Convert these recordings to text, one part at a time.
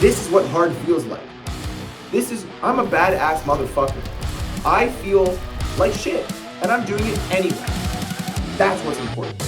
This is what hard feels like. I'm a badass motherfucker. I feel like shit, and I'm doing it anyway. That's what's important.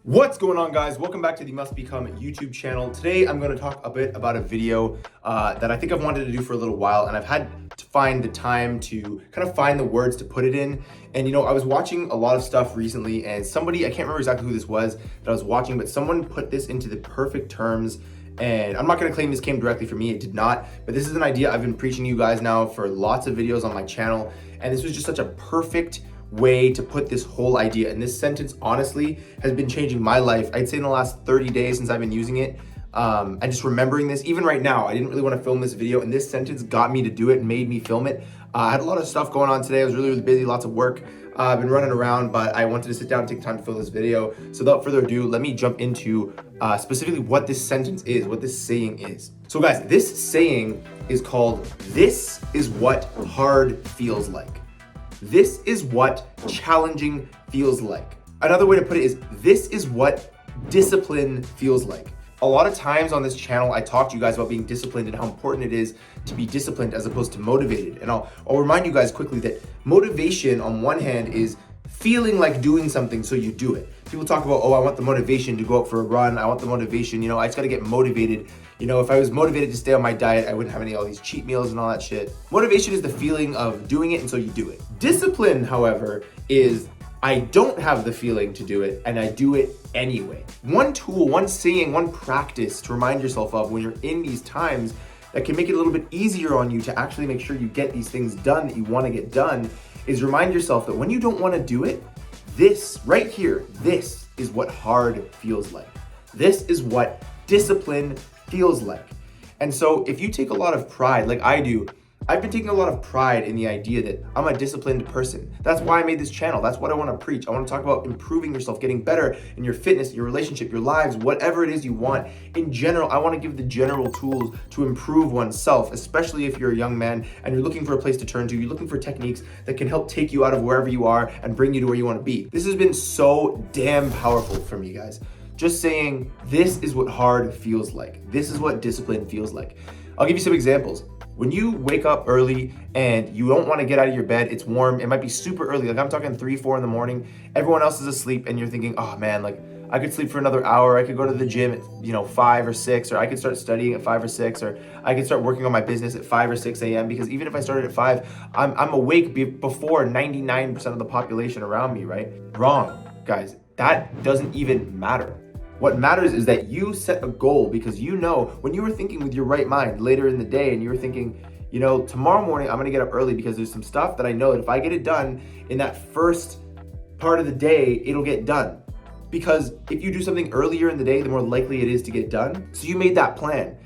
What's going on, guys? Welcome back to the Must Become YouTube channel. Today, I'm going to talk a bit about a video that I think I've wanted to do for a little while, and I've had to find the time to kind of find the words to put it in. And you know, I was watching a lot of stuff recently, and somebody, I can't remember exactly who this was that I was watching, but someone put this into the perfect terms. And I'm not going to claim this came directly from me, it did not, but this is an idea I've been preaching to you guys now for lots of videos on my channel, and this was just such a perfect way to put this whole idea. And this sentence honestly has been changing my life, I'd say in the last 30 days since I've been using it. And just remembering this, even right now, I didn't really want to film this video, and this sentence got me to do it, made me film it. I had a lot of stuff going on today. I was really busy, lots of work. I've been running around, but I wanted to sit down and take time to film this video. So without further ado, let me jump into specifically what this sentence is, what this saying is. So guys, this saying is called, "This is what hard feels like." This is what challenging feels like. Another way to put it is, this is what discipline feels like. A lot of times on this channel, I talk to you guys about being disciplined and how important it is to be disciplined as opposed to motivated. And I'll remind you guys quickly that motivation on one hand is feeling like doing something, so you do it. People talk about, oh, I want the motivation to go out for a run. I want the motivation, I just gotta get motivated. If I was motivated to stay on my diet, I wouldn't have any of all these cheat meals and all that shit. Motivation is the feeling of doing it, and so you do it. Discipline, however, is I don't have the feeling to do it, and I do it anyway. One tool, one saying, one practice to remind yourself of when you're in these times that can make it a little bit easier on you to actually make sure you get these things done that you want to get done is remind yourself that when you don't want to do it, this right here, this is what hard feels like. This is what discipline feels like. And so if you take a lot of pride, like I do, I've been taking a lot of pride in the idea that I'm a disciplined person. That's why I made this channel. That's what I want to preach. I want to talk about improving yourself, getting better in your fitness, your relationship, your lives, whatever it is you want. In general, I want to give the general tools to improve oneself, especially if you're a young man and you're looking for a place to turn to. You're looking for techniques that can help take you out of wherever you are and bring you to where you want to be. This has been so damn powerful for me, guys. Just saying, this is what hard feels like. This is what discipline feels like. I'll give you some examples. When you wake up early and you don't want to get out of your bed, it's warm, it might be super early, like I'm talking 3, 4 in the morning, everyone else is asleep and you're thinking, oh man, like I could sleep for another hour, I could go to the gym at 5 or 6, or I could start studying at 5 or 6, or I could start working on my business at 5 or 6 a.m. because even if I started at 5, I'm awake before 99% of the population around me, right? Wrong, guys, that doesn't even matter. What matters is that you set a goal because when you were thinking with your right mind later in the day and you were thinking, tomorrow morning I'm gonna get up early because there's some stuff that I know that if I get it done in that first part of the day, it'll get done. Because if you do something earlier in the day, the more likely it is to get done. So you made that plan.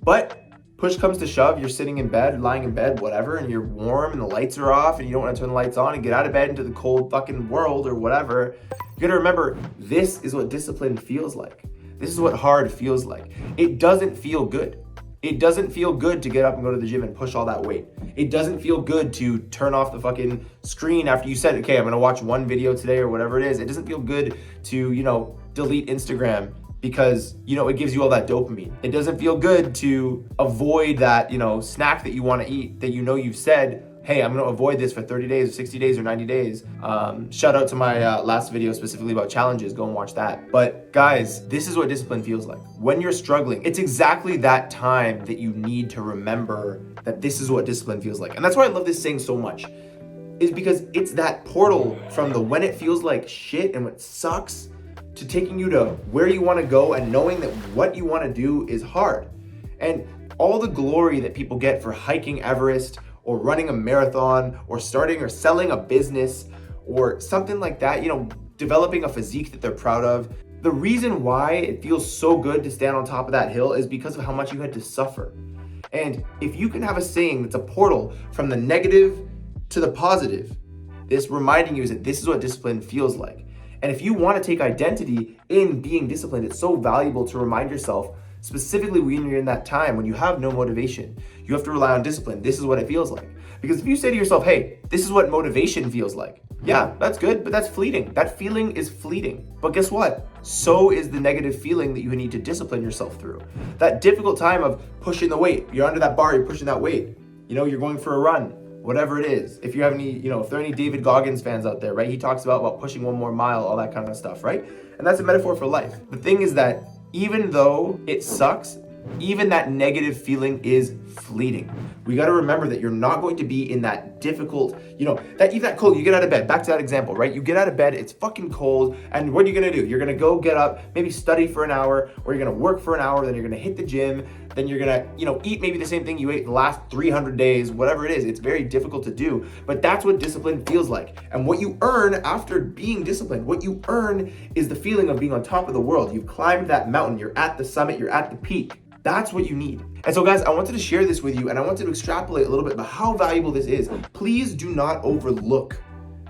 But push comes to shove, you're sitting in bed, lying in bed, whatever, and you're warm and the lights are off and you don't want to turn the lights on and get out of bed into the cold fucking world or whatever. You gotta remember, this is what discipline feels like. This is what hard feels like. It doesn't feel good. It doesn't feel good to get up and go to the gym and push all that weight. It doesn't feel good to turn off the fucking screen after you said, okay, I'm gonna watch one video today or whatever it is. It doesn't feel good to, delete Instagram because, it gives you all that dopamine. It doesn't feel good to avoid that, snack that you wanna eat that you've said, hey, I'm gonna avoid this for 30 days or 60 days or 90 days. Shout out to my last video specifically about challenges, go and watch that. But guys, this is what discipline feels like. When you're struggling, it's exactly that time that you need to remember that this is what discipline feels like. And that's why I love this saying so much, is because it's that portal from the when it feels like shit and when it sucks to taking you to where you wanna go and knowing that what you wanna do is hard. And all the glory that people get for hiking Everest or running a marathon, or starting or selling a business, or something like that, developing a physique that they're proud of. The reason why it feels so good to stand on top of that hill is because of how much you had to suffer. And if you can have a saying that's a portal from the negative to the positive, this reminding you is that this is what discipline feels like. And if you want to take identity in being disciplined, it's so valuable to remind yourself, specifically when you're in that time when you have no motivation, you have to rely on discipline. This is what it feels like. Because if you say to yourself, hey, this is what motivation feels like. Yeah, that's good, but that's fleeting. That feeling is fleeting. But guess what? So is the negative feeling that you need to discipline yourself through. That difficult time of pushing the weight. You're under that bar, you're pushing that weight. You're going for a run, whatever it is. If you have any, if there are any David Goggins fans out there, right? He talks about pushing one more mile, all that kind of stuff, right? And that's a metaphor for life. The thing is that even though it sucks, even that negative feeling is fleeting. We got to remember that you're not going to be in that difficult, that cold, you get out of bed, back to that example, right? You get out of bed, it's fucking cold, and what are you going to do? You're going to go get up, maybe study for an hour, or you're going to work for an hour, then you're going to hit the gym, then you're going to, eat maybe the same thing you ate the last 300 days, whatever it is. It's very difficult to do, but that's what discipline feels like. And what you earn after being disciplined, what you earn is the feeling of being on top of the world. You've climbed that mountain, you're at the summit, you're at the peak. That's what you need. And so guys, I wanted to share this with you, and I wanted to extrapolate a little bit about how valuable this is. Please do not overlook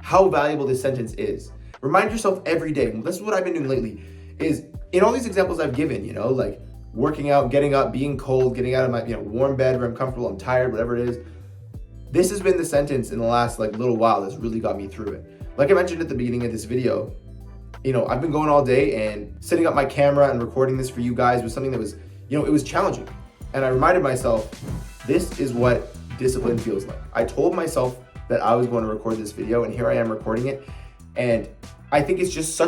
how valuable this sentence is. Remind yourself every day, and this is what I've been doing lately, is in all these examples I've given, like working out, getting up, being cold, getting out of my warm bed where I'm comfortable, I'm tired, whatever it is. This has been the sentence in the last little while that's really got me through it. Like I mentioned at the beginning of this video, I've been going all day, and setting up my camera and recording this for you guys was something that was it was challenging. And I reminded myself, this is what discipline feels like. I told myself that I was going to record this video, and here I am recording it. And I think it's just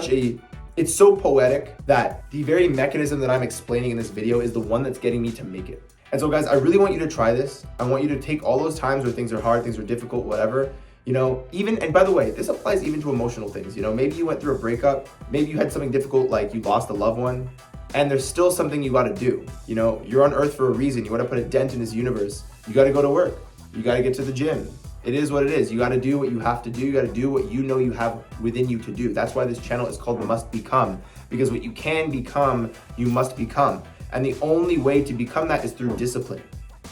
it's so poetic that the very mechanism that I'm explaining in this video is the one that's getting me to make it. And so guys, I really want you to try this. I want you to take all those times where things are hard, things are difficult, whatever, and by the way, this applies even to emotional things. Maybe you went through a breakup, maybe you had something difficult, like you lost a loved one, and there's still something you got to do. You're on earth for a reason. You want to put a dent in this universe. You got to go to work. You got to get to the gym. It is what it is. You got to do what you have to do. You got to do what you have within you to do. That's why this channel is called Must Become, because what you can become, you must become. And the only way to become that is through discipline.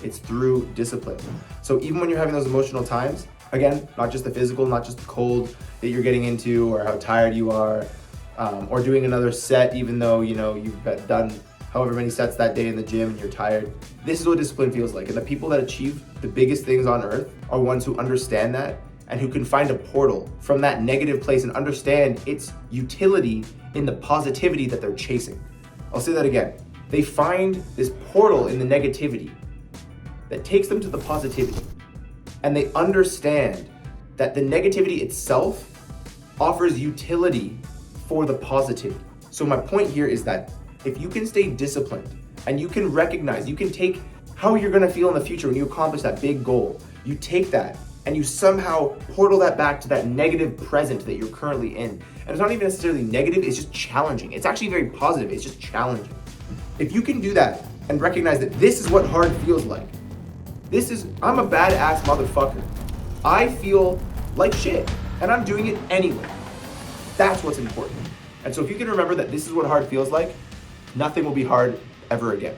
It's through discipline. So even when you're having those emotional times, again, not just the physical, not just the cold that you're getting into or how tired you are, or doing another set even though you've done however many sets that day in the gym and you're tired. This is what discipline feels like. And the people that achieve the biggest things on earth are ones who understand that and who can find a portal from that negative place and understand its utility in the positivity that they're chasing. I'll say that again. They find this portal in the negativity that takes them to the positivity. And they understand that the negativity itself offers utility for the positivity. So my point here is that if you can stay disciplined and you can recognize, you can take how you're gonna feel in the future when you accomplish that big goal, you take that and you somehow portal that back to that negative present that you're currently in. And it's not even necessarily negative, it's just challenging. It's actually very positive, it's just challenging. If you can do that and recognize that this is what hard feels like, I'm a badass motherfucker. I feel like shit and I'm doing it anyway. That's what's important. And so if you can remember that this is what hard feels like, nothing will be hard ever again.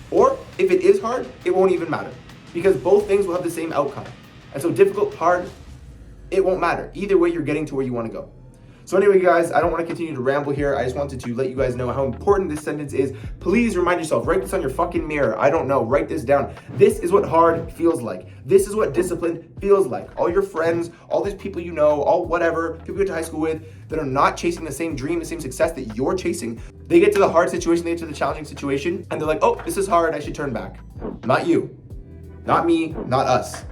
Or if it is hard, it won't even matter because both things will have the same outcome. And so difficult, hard, it won't matter. Either way, you're getting to where you want to go. So anyway, guys, I don't want to continue to ramble here. I just wanted to let you guys know how important this sentence is. Please remind yourself, write this on your fucking mirror. I don't know, write this down. This is what hard feels like. This is what discipline feels like. All your friends, all these people you know, all whatever, people you went to high school with that are not chasing the same dream, the same success that you're chasing, they get to the hard situation, they get to the challenging situation, and they're like, oh, this is hard, I should turn back. Not you, not me, not us.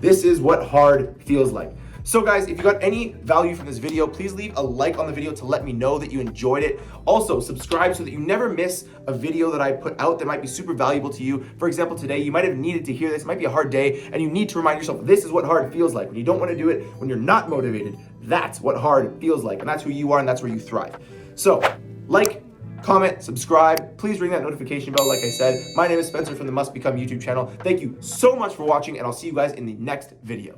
This is what hard feels like. So guys, if you got any value from this video, please leave a like on the video to let me know that you enjoyed it. Also, subscribe so that you never miss a video that I put out that might be super valuable to you. For example, today, you might have needed to hear this. It might be a hard day, and you need to remind yourself, this is what hard feels like. When you don't want to do it, when you're not motivated, that's what hard feels like, and that's who you are, and that's where you thrive. So, like, comment, subscribe, please ring that notification bell like I said. My name is Spencer from the Must Become YouTube channel. Thank you so much for watching, and I'll see you guys in the next video.